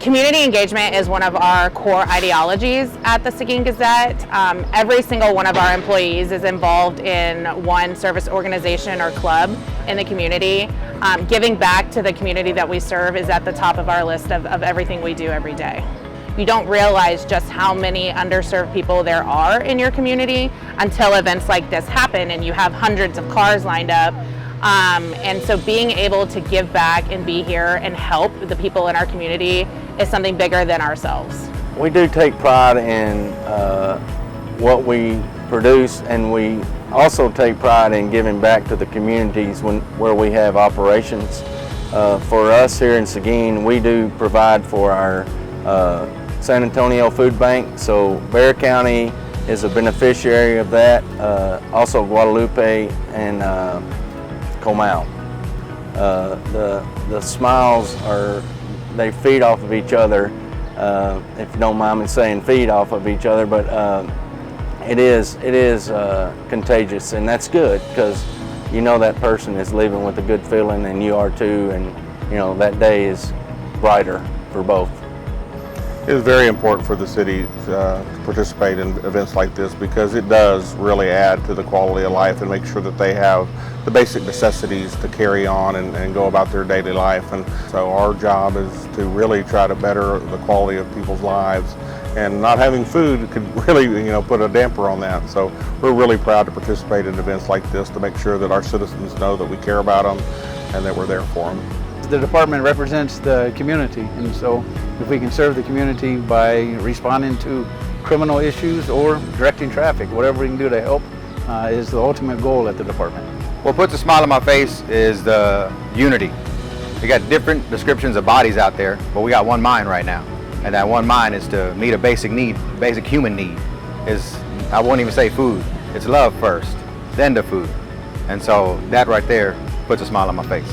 Community engagement is one of our core ideologies at the Seguin Gazette. Every single one of our employees is involved in one service organization or club in the community. Giving back to the community that we serve is at the top of our list of everything we do every day. You don't realize just how many underserved people there are in your community until events like this happen and you have hundreds of cars lined up. And so being able to give back and be here and help the people in our community is something bigger than ourselves. We do take pride in what we produce, and we also take pride in giving back to the communities where we have operations. For us here in Seguin, we do provide for our San Antonio Food Bank, so Bexar County is a beneficiary of that, also Guadalupe and Comal. The Smiles they feed off of each other, if you don't mind me saying feed off of each other, but it is contagious, and that's good because you know that person is leaving with a good feeling and you are too, and you know that day is brighter for both. It is very important for the city to participate in events like this because it does really add to the quality of life and make sure that they have the basic necessities to carry on and go about their daily life. And so our job is to really try to better the quality of people's lives, and not having food could really put a damper on that. So we're really proud to participate in events like this to make sure that our citizens know that we care about them and that we're there for them. The department represents the community, and so if we can serve the community by responding to criminal issues or directing traffic, whatever we can do to help is the ultimate goal at the department. What puts a smile on my face is the unity. We got different descriptions of bodies out there, but we got one mind right now. And that one mind is to meet a basic need, basic human need. I won't even say food, it's love first, then the food. And so that right there puts a smile on my face.